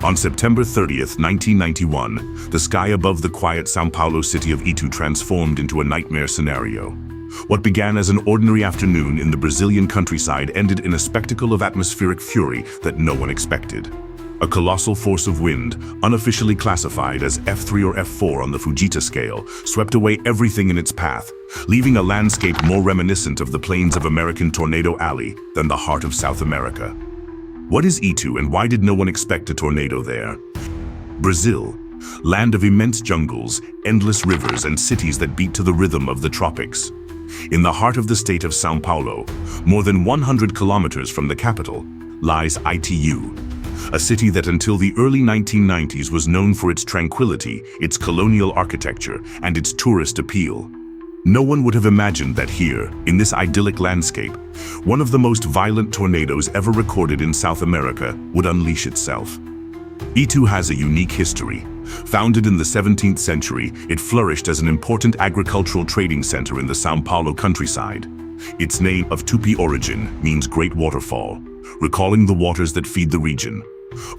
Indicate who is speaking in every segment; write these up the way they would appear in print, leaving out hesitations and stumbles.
Speaker 1: On September 30th, 1991, the sky above the quiet São Paulo city of Itu transformed into a nightmare scenario. What began as an ordinary afternoon in the Brazilian countryside ended in a spectacle of atmospheric fury that no one expected. A colossal force of wind, unofficially classified as F3 or F4 on the Fujita scale, swept away everything in its path, leaving a landscape more reminiscent of the plains of American Tornado Alley than the heart of South America. What is Itu and why did no one expect a tornado there? Brazil, land of immense jungles, endless rivers, and cities that beat to the rhythm of the tropics. In the heart of the state of São Paulo, more than 100 kilometers from the capital, lies Itu, a city that until the early 1990s was known for its tranquility, its colonial architecture, and its tourist appeal. No one would have imagined that here, in this idyllic landscape, one of the most violent tornadoes ever recorded in South America would unleash itself. Itu has a unique history. Founded in the 17th century, it flourished as an important agricultural trading center in the São Paulo countryside. Its name, of Tupi origin, means Great Waterfall, recalling the waters that feed the region.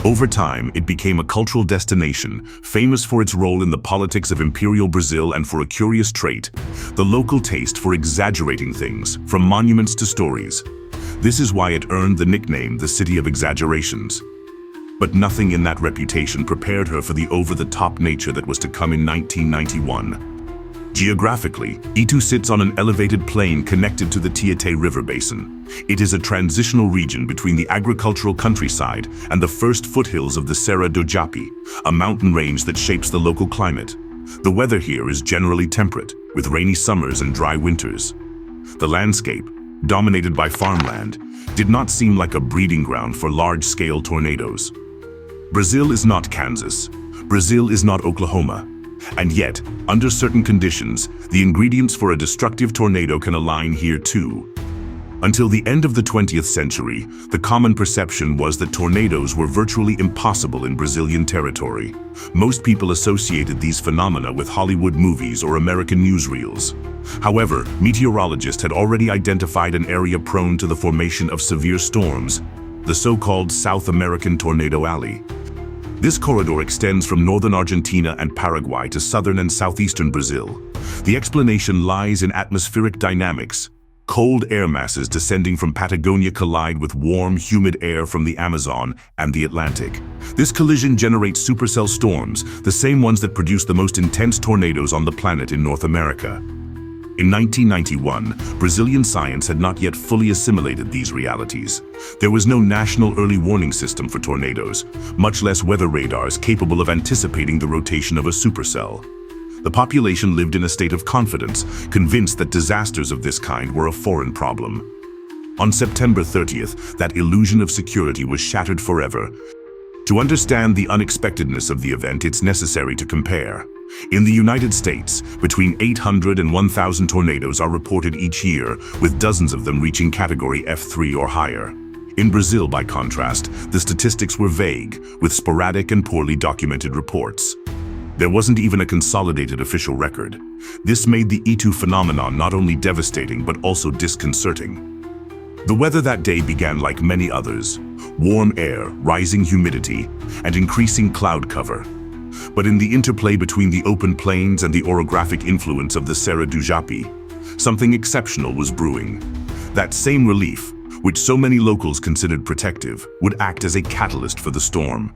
Speaker 1: Over time, it became a cultural destination, famous for its role in the politics of Imperial Brazil and for a curious trait, the local taste for exaggerating things, from monuments to stories. This is why it earned the nickname the City of Exaggerations. But nothing in that reputation prepared her for the over-the-top nature that was to come in 1991. Geographically, Itu sits on an elevated plain connected to the Tietê River basin. It is a transitional region between the agricultural countryside and the first foothills of the Serra do Japi, a mountain range that shapes the local climate. The weather here is generally temperate, with rainy summers and dry winters. The landscape, dominated by farmland, did not seem like a breeding ground for large-scale tornadoes. Brazil is not Kansas. Brazil is not Oklahoma. And yet, under certain conditions, the ingredients for a destructive tornado can align here too. Until the end of the 20th century, the common perception was that tornadoes were virtually impossible in Brazilian territory. Most people associated these phenomena with Hollywood movies or American newsreels. However, meteorologists had already identified an area prone to the formation of severe storms, the so-called South American Tornado Alley. This corridor extends from northern Argentina and Paraguay to southern and southeastern Brazil. The explanation lies in atmospheric dynamics. Cold air masses descending from Patagonia collide with warm, humid air from the Amazon and the Atlantic. This collision generates supercell storms, the same ones that produce the most intense tornadoes on the planet in North America. In 1991, Brazilian science had not yet fully assimilated these realities. There was no national early warning system for tornadoes, much less weather radars capable of anticipating the rotation of a supercell. The population lived in a state of confidence, convinced that disasters of this kind were a foreign problem. On September 30th, that illusion of security was shattered forever. To understand the unexpectedness of the event, it's necessary to compare. In the United States, between 800 and 1,000 tornadoes are reported each year, with dozens of them reaching category F3 or higher. In Brazil, by contrast, the statistics were vague, with sporadic and poorly documented reports. There wasn't even a consolidated official record. This made the Itu phenomenon not only devastating but also disconcerting. The weather that day began like many others: warm air, rising humidity, and increasing cloud cover. But in the interplay between the open plains and the orographic influence of the Serra do Japi, something exceptional was brewing. That same relief, which so many locals considered protective, would act as a catalyst for the storm.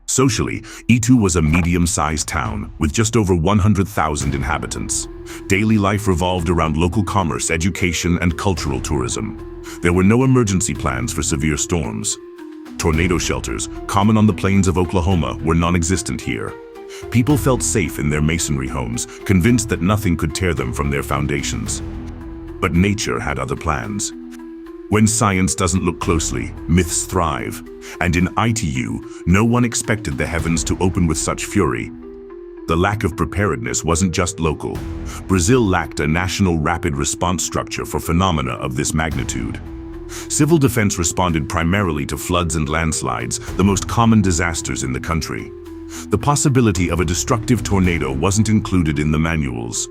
Speaker 1: Socially, Itu was a medium-sized town with just over 100,000 inhabitants. Daily life revolved around local commerce, education, and cultural tourism. There were no emergency plans for severe storms. Tornado shelters, common on the plains of Oklahoma, were non-existent here. People felt safe in their masonry homes, convinced that nothing could tear them from their foundations. But nature had other plans. When science doesn't look closely, myths thrive. And in Itu, no one expected the heavens to open with such fury. The lack of preparedness wasn't just local. Brazil lacked a national rapid response structure for phenomena of this magnitude. Civil defense responded primarily to floods and landslides, the most common disasters in the country. The possibility of a destructive tornado wasn't included in the manuals.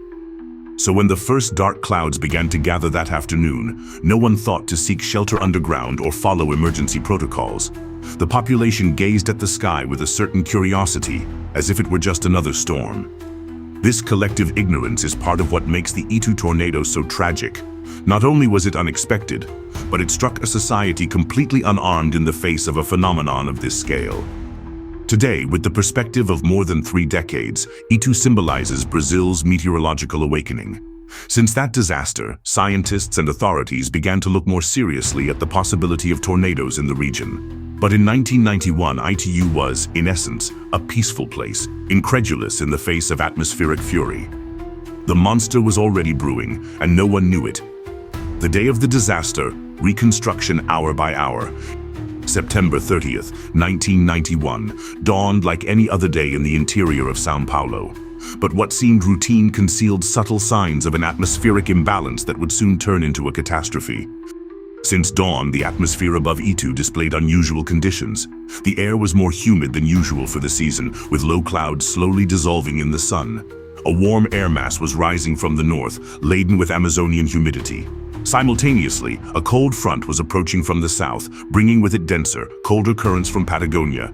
Speaker 1: So when the first dark clouds began to gather that afternoon, no one thought to seek shelter underground or follow emergency protocols. The population gazed at the sky with a certain curiosity, as if it were just another storm. This collective ignorance is part of what makes the Itu tornado so tragic. Not only was it unexpected, but it struck a society completely unarmed in the face of a phenomenon of this scale. Today, with the perspective of more than 3 decades, Itu symbolizes Brazil's meteorological awakening. Since that disaster, scientists and authorities began to look more seriously at the possibility of tornadoes in the region. But in 1991, Itu was, in essence, a peaceful place, incredulous in the face of atmospheric fury. The monster was already brewing, and no one knew it. The day of the disaster, reconstruction hour by hour, September 30th, 1991, dawned like any other day in the interior of São Paulo. But what seemed routine concealed subtle signs of an atmospheric imbalance that would soon turn into a catastrophe. Since dawn, the atmosphere above Itu displayed unusual conditions. The air was more humid than usual for the season, with low clouds slowly dissolving in the sun. A warm air mass was rising from the north, laden with Amazonian humidity. Simultaneously, a cold front was approaching from the south, bringing with it denser, colder currents from Patagonia.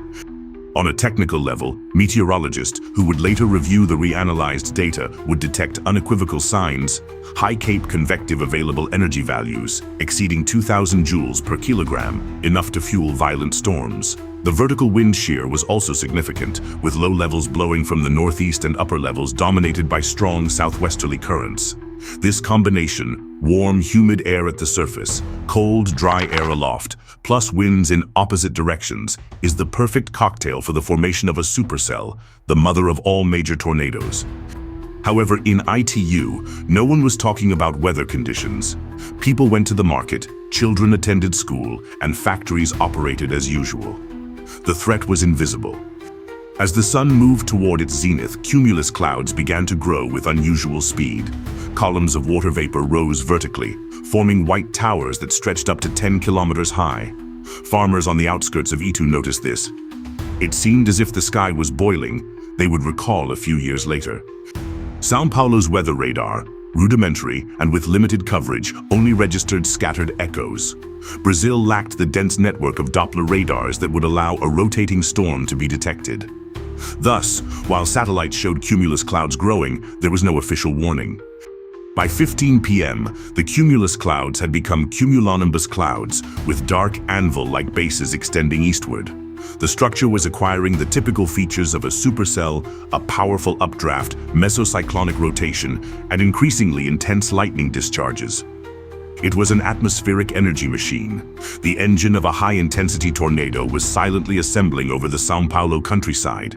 Speaker 1: On a technical level, meteorologists, who would later review the reanalyzed data, would detect unequivocal signs: high Cape convective available energy values, exceeding 2,000 joules per kilogram, enough to fuel violent storms. The vertical wind shear was also significant, with low levels blowing from the northeast and upper levels dominated by strong southwesterly currents. This combination, warm, humid air at the surface, cold, dry air aloft, plus winds in opposite directions, is the perfect cocktail for the formation of a supercell, the mother of all major tornadoes. However, in Itu, no one was talking about weather conditions. People went to the market, children attended school, and factories operated as usual. The threat was invisible. As the sun moved toward its zenith, cumulus clouds began to grow with unusual speed. Columns of water vapor rose vertically, forming white towers that stretched up to 10 kilometers high. Farmers on the outskirts of Itu noticed this. It seemed as if the sky was boiling, they would recall a few years later. São Paulo's weather radar, rudimentary and with limited coverage, only registered scattered echoes. Brazil lacked the dense network of Doppler radars that would allow a rotating storm to be detected. Thus, while satellites showed cumulus clouds growing, there was no official warning. By 15 p.m., the cumulus clouds had become cumulonimbus clouds, with dark anvil-like bases extending eastward. The structure was acquiring the typical features of a supercell, a powerful updraft, mesocyclonic rotation, and increasingly intense lightning discharges. It was an atmospheric energy machine. The engine of a high-intensity tornado was silently assembling over the São Paulo countryside.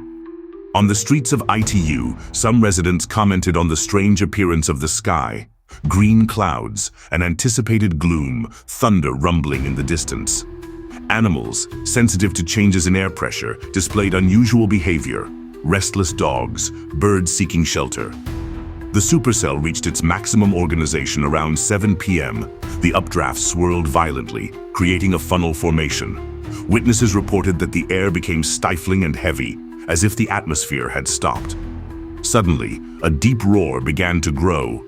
Speaker 1: On the streets of Itu, some residents commented on the strange appearance of the sky. Green clouds, an anticipated gloom, thunder rumbling in the distance. Animals, sensitive to changes in air pressure, displayed unusual behavior. Restless dogs, birds seeking shelter. The supercell reached its maximum organization around 7 p.m. The updraft swirled violently, creating a funnel formation. Witnesses reported that the air became stifling and heavy, as if the atmosphere had stopped. Suddenly, a deep roar began to grow.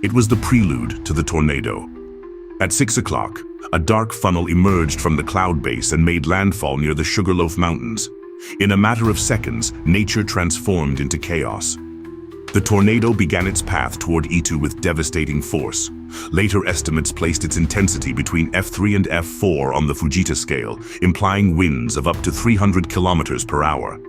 Speaker 1: It was the prelude to the tornado. At 6 o'clock, a dark funnel emerged from the cloud base and made landfall near the Sugarloaf Mountains. In a matter of seconds, nature transformed into chaos. The tornado began its path toward Itu with devastating force. Later estimates placed its intensity between F3 and F4 on the Fujita scale, implying winds of up to 300 kilometers per hour.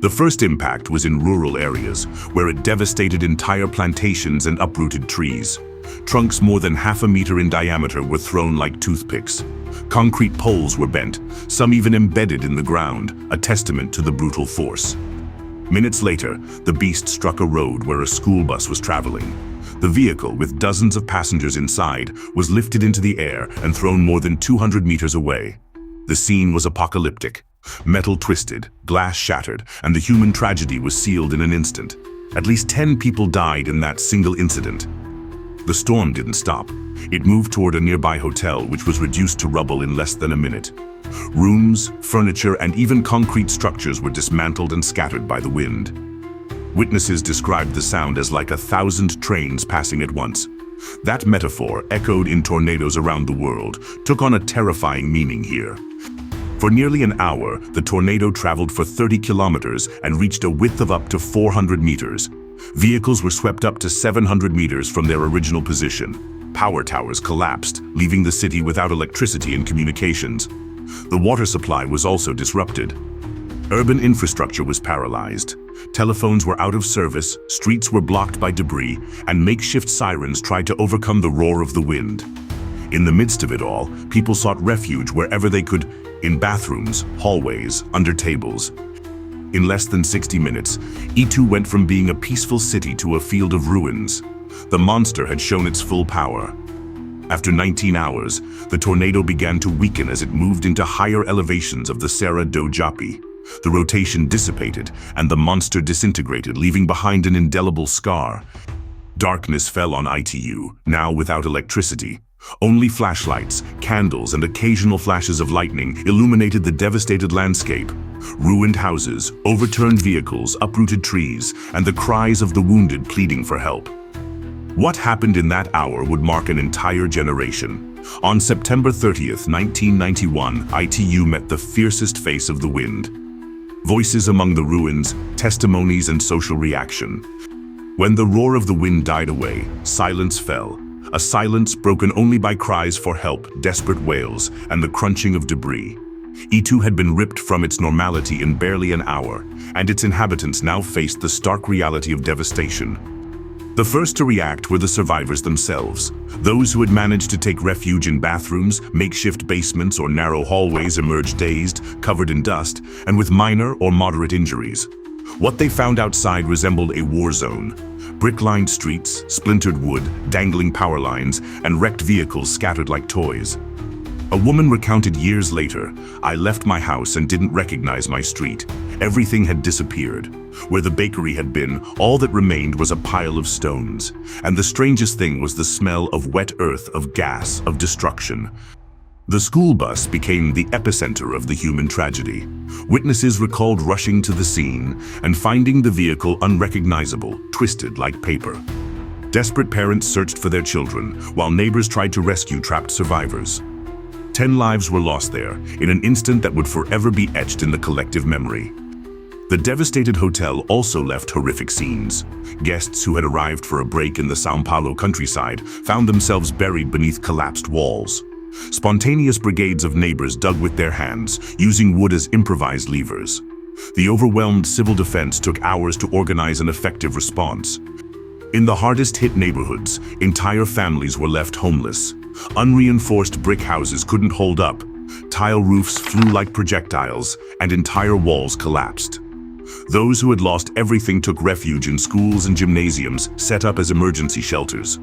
Speaker 1: The first impact was in rural areas, where it devastated entire plantations and uprooted trees. Trunks more than half a meter in diameter were thrown like toothpicks. Concrete poles were bent, some even embedded in the ground, a testament to the brutal force. Minutes later, the beast struck a road where a school bus was traveling. The vehicle, with dozens of passengers inside, was lifted into the air and thrown more than 200 meters away. The scene was apocalyptic. Metal twisted, glass shattered, and the human tragedy was sealed in an instant. At least 10 people died in that single incident. The storm didn't stop. It moved toward a nearby hotel, which was reduced to rubble in less than a minute. Rooms, furniture, and even concrete structures were dismantled and scattered by the wind. Witnesses described the sound as like 1,000 trains passing at once. That metaphor, echoed in tornadoes around the world, took on a terrifying meaning here. For nearly an hour, the tornado traveled for 30 kilometers and reached a width of up to 400 meters. Vehicles were swept up to 700 meters from their original position. Power towers collapsed, leaving the city without electricity and communications. The water supply was also disrupted. Urban infrastructure was paralyzed. Telephones were out of service, streets were blocked by debris, and makeshift sirens tried to overcome the roar of the wind. In the midst of it all, people sought refuge wherever they could, in bathrooms, hallways, under tables. In less than 60 minutes, Itu went from being a peaceful city to a field of ruins. The monster had shown its full power. After 19 hours, the tornado began to weaken as it moved into higher elevations of the Serra do Japi. The rotation dissipated, and the monster disintegrated, leaving behind an indelible scar. Darkness fell on Itu, now without electricity. Only flashlights, candles, and occasional flashes of lightning illuminated the devastated landscape. Ruined houses, overturned vehicles, uprooted trees, and the cries of the wounded pleading for help. What happened in that hour would mark an entire generation. On September 30th, 1991, Itu met the fiercest face of the wind. Voices among the ruins, testimonies, and social reaction. When the roar of the wind died away, silence fell. A silence broken only by cries for help, desperate wails, and the crunching of debris. Itu had been ripped from its normality in barely an hour, and its inhabitants now faced the stark reality of devastation. The first to react were the survivors themselves. Those who had managed to take refuge in bathrooms, makeshift basements, or narrow hallways emerged dazed, covered in dust, and with minor or moderate injuries. What they found outside resembled a war zone. Brick-lined streets, splintered wood, dangling power lines, and wrecked vehicles scattered like toys. A woman recounted years later, "I left my house and didn't recognize my street. Everything had disappeared. Where the bakery had been, all that remained was a pile of stones. And the strangest thing was the smell of wet earth, of gas, of destruction." The school bus became the epicenter of the human tragedy. Witnesses recalled rushing to the scene and finding the vehicle unrecognizable, twisted like paper. Desperate parents searched for their children, while neighbors tried to rescue trapped survivors. 10 lives were lost there, in an instant that would forever be etched in the collective memory. The devastated hotel also left horrific scenes. Guests who had arrived for a break in the São Paulo countryside found themselves buried beneath collapsed walls. Spontaneous brigades of neighbors dug with their hands, using wood as improvised levers. The overwhelmed civil defense took hours to organize an effective response. In the hardest-hit neighborhoods, entire families were left homeless. Unreinforced brick houses couldn't hold up. Tile roofs flew like projectiles, and entire walls collapsed. Those who had lost everything took refuge in schools and gymnasiums set up as emergency shelters.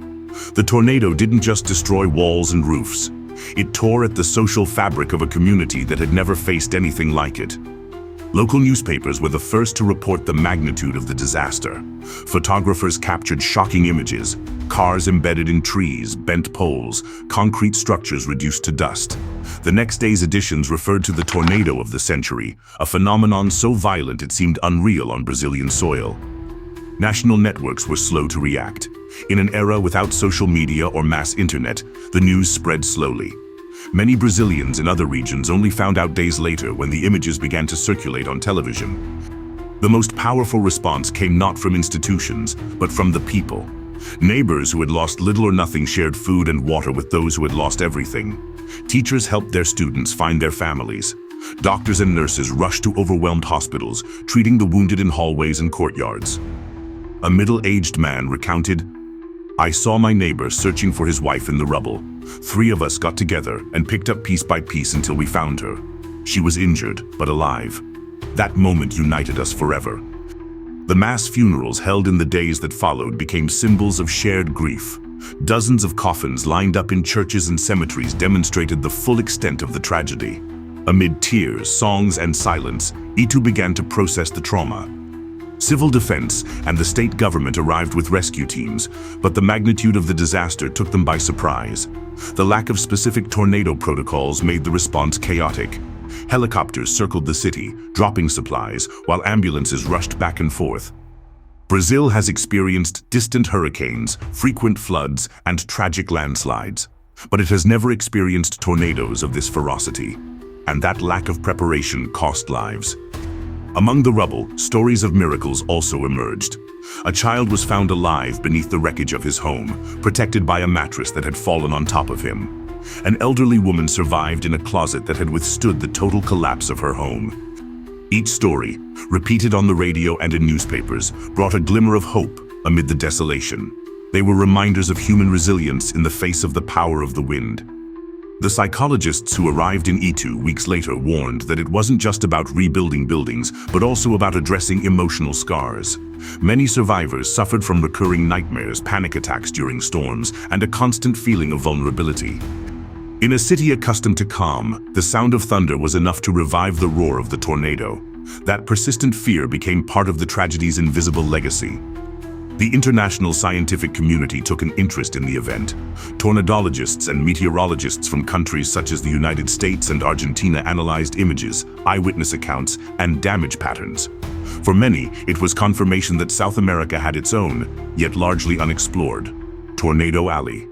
Speaker 1: The tornado didn't just destroy walls and roofs. It tore at the social fabric of a community that had never faced anything like it. Local newspapers were the first to report the magnitude of the disaster. Photographers captured shocking images: cars embedded in trees, bent poles, concrete structures reduced to dust. The next day's editions referred to the tornado of the century, a phenomenon so violent it seemed unreal on Brazilian soil. National networks were slow to react. In an era without social media or mass internet, the news spread slowly. Many Brazilians in other regions only found out days later when the images began to circulate on television. The most powerful response came not from institutions, but from the people. Neighbors who had lost little or nothing shared food and water with those who had lost everything. Teachers helped their students find their families. Doctors and nurses rushed to overwhelmed hospitals, treating the wounded in hallways and courtyards. A middle-aged man recounted, "I saw my neighbor searching for his wife in the rubble. 3 of us got together and picked up piece by piece until we found her. She was injured, but alive. That moment united us forever." The mass funerals held in the days that followed became symbols of shared grief. Dozens of coffins lined up in churches and cemeteries demonstrated the full extent of the tragedy. Amid tears, songs, and silence, Itu began to process the trauma. Civil defense and the state government arrived with rescue teams, but the magnitude of the disaster took them by surprise. The lack of specific tornado protocols made the response chaotic. Helicopters circled the city, dropping supplies, while ambulances rushed back and forth. Brazil has experienced distant hurricanes, frequent floods, and tragic landslides, but it has never experienced tornadoes of this ferocity. and that lack of preparation cost lives. Among the rubble, stories of miracles also emerged. A child was found alive beneath the wreckage of his home, protected by a mattress that had fallen on top of him. An elderly woman survived in a closet that had withstood the total collapse of her home. Each story, repeated on the radio and in newspapers, brought a glimmer of hope amid the desolation. They were reminders of human resilience in the face of the power of the wind. The psychologists who arrived in Itu weeks later warned that it wasn't just about rebuilding buildings, but also about addressing emotional scars. Many survivors suffered from recurring nightmares, panic attacks during storms, and a constant feeling of vulnerability. In a city accustomed to calm, the sound of thunder was enough to revive the roar of the tornado. That persistent fear became part of the tragedy's invisible legacy. The international scientific community took an interest in the event. Tornadologists and meteorologists from countries such as the United States and Argentina analyzed images, eyewitness accounts, and damage patterns. For many, it was confirmation that South America had its own, yet largely unexplored, Tornado Alley.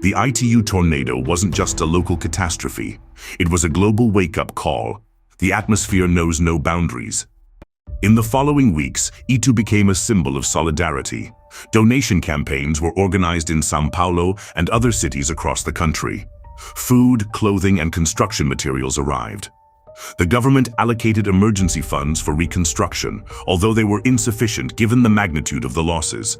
Speaker 1: The Itu tornado wasn't just a local catastrophe. It was a global wake-up call. The atmosphere knows no boundaries. In the following weeks, Itu became a symbol of solidarity. Donation campaigns were organized in São Paulo and other cities across the country. Food, clothing, and construction materials arrived. The government allocated emergency funds for reconstruction, although they were insufficient given the magnitude of the losses.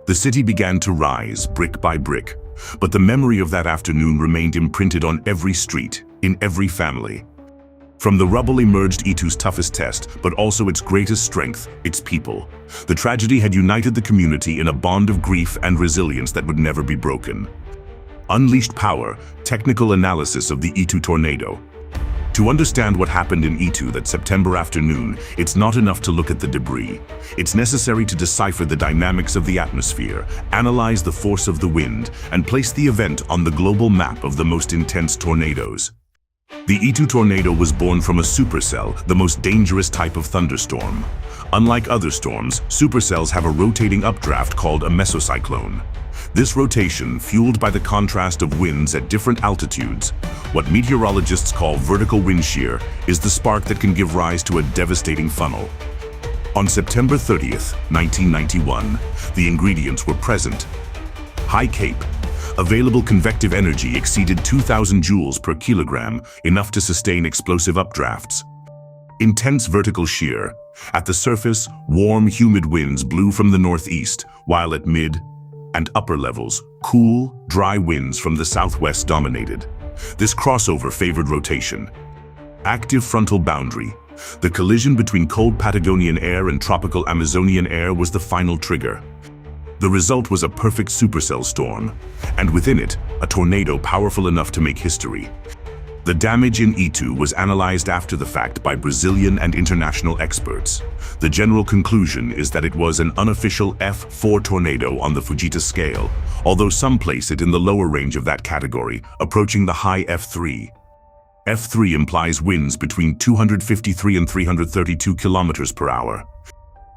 Speaker 1: The city began to rise, brick by brick, but the memory of that afternoon remained imprinted on every street, in every family. From the rubble emerged Itu's toughest test, but also its greatest strength, its people. The tragedy had united the community in a bond of grief and resilience that would never be broken. Unleashed power, technical analysis of the Itu tornado. To understand what happened in Itu that September afternoon, it's not enough to look at the debris. It's necessary to decipher the dynamics of the atmosphere, analyze the force of the wind, and place the event on the global map of the most intense tornadoes. The Itu tornado was born from a supercell, the most dangerous type of thunderstorm. Unlike other storms, supercells have a rotating updraft called a mesocyclone. This rotation, fueled by the contrast of winds at different altitudes, what meteorologists call vertical wind shear, is the spark that can give rise to a devastating funnel. On September 30th, 1991, the ingredients were present. High Cape. Available convective energy exceeded 2,000 joules per kilogram, enough to sustain explosive updrafts. Intense vertical shear. At the surface, warm, humid winds blew from the northeast, while at mid and upper levels, cool, dry winds from the southwest dominated. This crossover favored rotation. Active frontal boundary. The collision between cold Patagonian air and tropical Amazonian air was the final trigger. The result was a perfect supercell storm, and within it, a tornado powerful enough to make history. The damage in Itu was analyzed after the fact by Brazilian and international experts. The general conclusion is that it was an unofficial F4 tornado on the Fujita scale, although some place it in the lower range of that category, approaching the high F3. F3 implies winds between 253 and 332 kilometers per hour.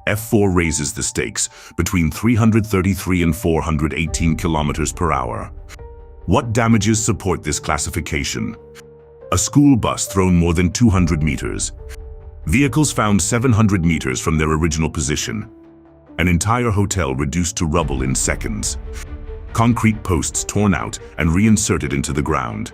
Speaker 1: F4 raises the stakes between 333 and 418 kilometers per hour. What damages support this classification? A school bus thrown more than 200 meters. Vehicles found 700 meters from their original position. An entire hotel reduced to rubble in seconds. Concrete posts torn out and reinserted into the ground.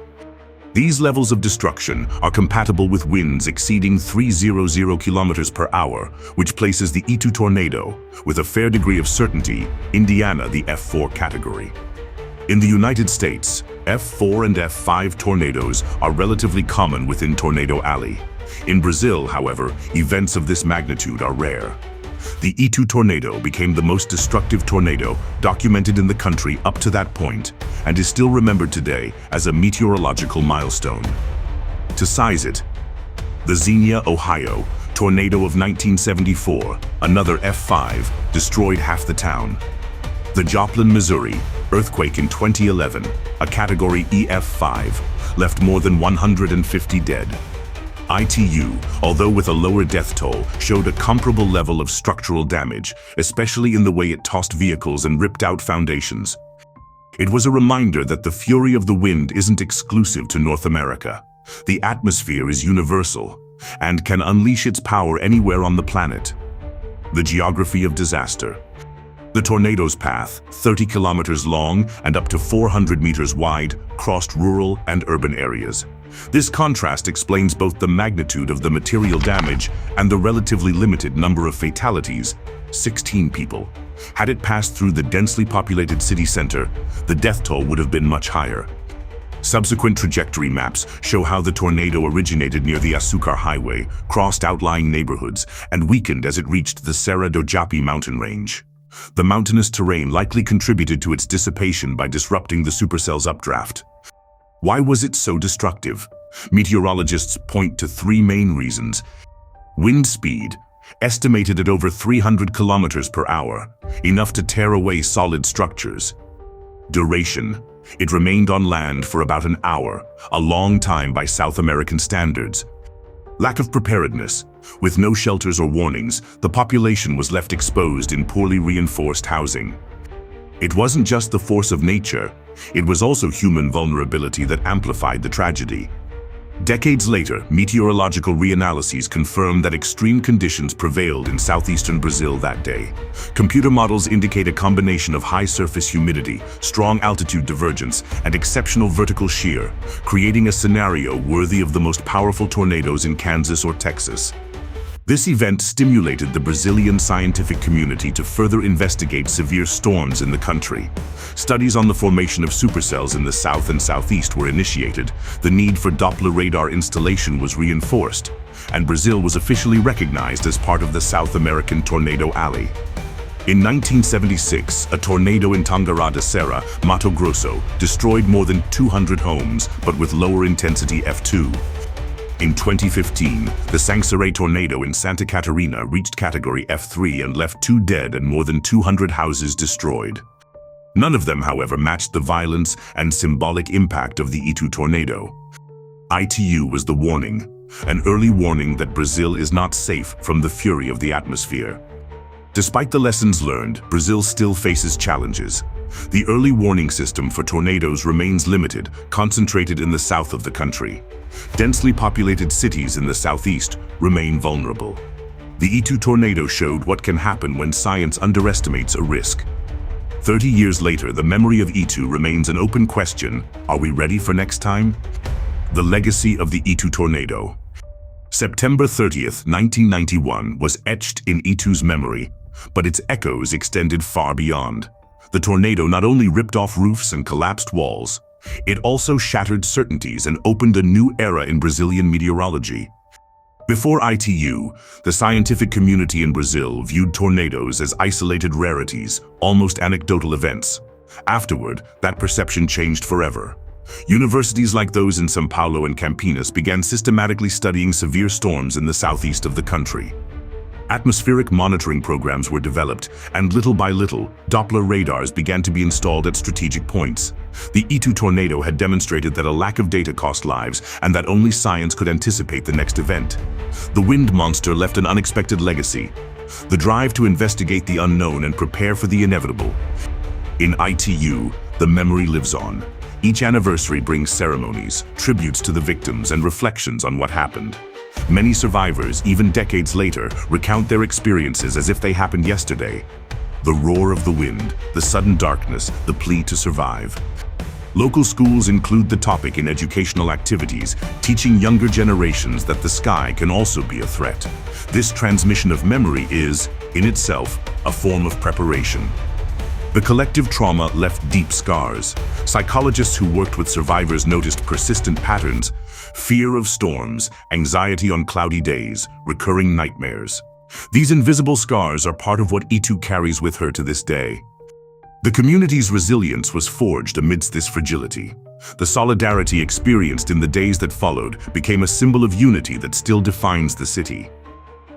Speaker 1: These levels of destruction are compatible with winds exceeding 300 kilometers per hour, which places the Itu tornado, with a fair degree of certainty, Indiana the F4 category. In the United States, F4 and F5 tornadoes are relatively common within Tornado Alley. In Brazil, however, events of this magnitude are rare. The Itu tornado became the most destructive tornado documented in the country up to that point, and is still remembered today as a meteorological milestone. To size it, the Xenia, Ohio, tornado of 1974, another F5, destroyed half the town. The Joplin, Missouri, earthquake in 2011, a category EF5, left more than 150 dead. Itu, although with a lower death toll, showed a comparable level of structural damage, especially in the way it tossed vehicles and ripped out foundations. It was a reminder that the fury of the wind isn't exclusive to North America. The atmosphere is universal and can unleash its power anywhere on the planet. The geography of disaster. The tornado's path, 30 kilometers long and up to 400 meters wide, crossed rural and urban areas. This contrast explains both the magnitude of the material damage and the relatively limited number of fatalities, 16 people. Had it passed through the densely populated city center, the death toll would have been much higher. Subsequent trajectory maps show how the tornado originated near the Asukar Highway, crossed outlying neighborhoods, and weakened as it reached the Serra do Japi mountain range. The mountainous terrain likely contributed to its dissipation by disrupting the supercell's updraft. Why was it so destructive? Meteorologists point to three main reasons. Wind speed, estimated at over 300 kilometers per hour, enough to tear away solid structures. Duration, it remained on land for about an hour, a long time by South American standards. Lack of preparedness. With no shelters or warnings, the population was left exposed in poorly reinforced housing. It wasn't just the force of nature, it was also human vulnerability that amplified the tragedy. Decades later, meteorological reanalyses confirmed that extreme conditions prevailed in southeastern Brazil that day. Computer models indicate a combination of high surface humidity, strong altitude divergence, and exceptional vertical shear, creating a scenario worthy of the most powerful tornadoes in Kansas or Texas. This event stimulated the Brazilian scientific community to further investigate severe storms in the country. Studies on the formation of supercells in the south and southeast were initiated, the need for Doppler radar installation was reinforced, and Brazil was officially recognized as part of the South American Tornado Alley. In 1976, a tornado in Tangará da Serra, Mato Grosso, destroyed more than 200 homes, but with lower intensity F2. In 2015, the Sangsaré tornado in Santa Catarina reached category F3 and left 2 dead and more than 200 houses destroyed. None of them, however, matched the violence and symbolic impact of the Itu tornado. ITU was the warning, an early warning that Brazil is not safe from the fury of the atmosphere. Despite the lessons learned, Brazil still faces challenges. The early warning system for tornadoes remains limited, concentrated in the south of the country. Densely populated cities in the southeast remain vulnerable. The Itu tornado showed what can happen when science underestimates a risk. 30 years later, the memory of Itu remains an open question. Are we ready for next time? The legacy of the Itu tornado. September 30th, 1991 was etched in Itu's memory, but its echoes extended far beyond. The tornado not only ripped off roofs and collapsed walls, it also shattered certainties and opened a new era in Brazilian meteorology. Before ITU, the scientific community in Brazil viewed tornadoes as isolated rarities, almost anecdotal events. Afterward, that perception changed forever. Universities like those in São Paulo and Campinas began systematically studying severe storms in the southeast of the country. Atmospheric monitoring programs were developed, and little by little, Doppler radars began to be installed at strategic points. The Itu tornado had demonstrated that a lack of data cost lives, and that only science could anticipate the next event. The wind monster left an unexpected legacy: the drive to investigate the unknown and prepare for the inevitable. In ITU, the memory lives on. Each anniversary brings ceremonies, tributes to the victims, and reflections on what happened. Many survivors, even decades later, recount their experiences as if they happened yesterday. The roar of the wind, the sudden darkness, the plea to survive. Local schools include the topic in educational activities, teaching younger generations that the sky can also be a threat. This transmission of memory is, in itself, a form of preparation. The collective trauma left deep scars. Psychologists who worked with survivors noticed persistent patterns: fear of storms, anxiety on cloudy days, recurring nightmares. These invisible scars are part of what Itu carries with her to this day. The community's resilience was forged amidst this fragility. The solidarity experienced in the days that followed became a symbol of unity that still defines the city.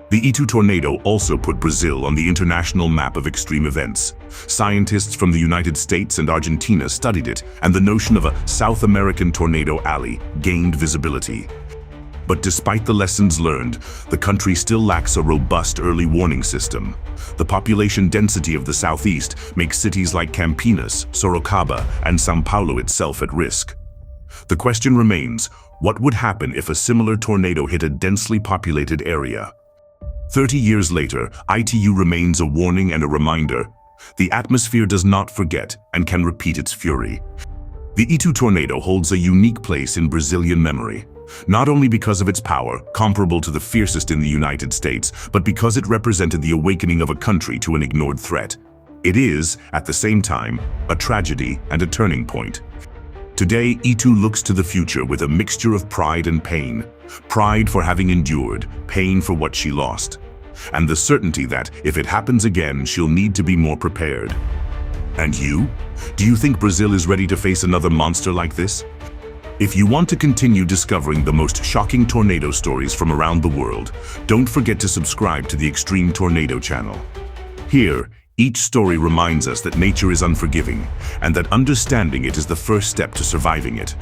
Speaker 1: The Itu tornado also put Brazil on the international map of extreme events. Scientists from the United States and Argentina studied it, and the notion of a South American tornado alley gained visibility. But despite the lessons learned, the country still lacks a robust early warning system. The population density of the southeast makes cities like Campinas, Sorocaba, and São Paulo itself at risk. The question remains, What would happen if a similar tornado hit a densely populated area? 30 years later, ITU remains a warning and a reminder. The atmosphere does not forget and can repeat its fury. The Itu tornado holds a unique place in Brazilian memory, not only because of its power, comparable to the fiercest in the United States, but because it represented the awakening of a country to an ignored threat. It is, at the same time, a tragedy and a turning point. Today, Itu looks to the future with a mixture of pride and pain. Pride for having endured, pain for what she lost, and the certainty that, if it happens again, she'll need to be more prepared. And you? Do you think Brazil is ready to face another monster like this? If you want to continue discovering the most shocking tornado stories from around the world, don't forget to subscribe to the Extreme Tornado channel. Here, each story reminds us that nature is unforgiving, and that understanding it is the first step to surviving it.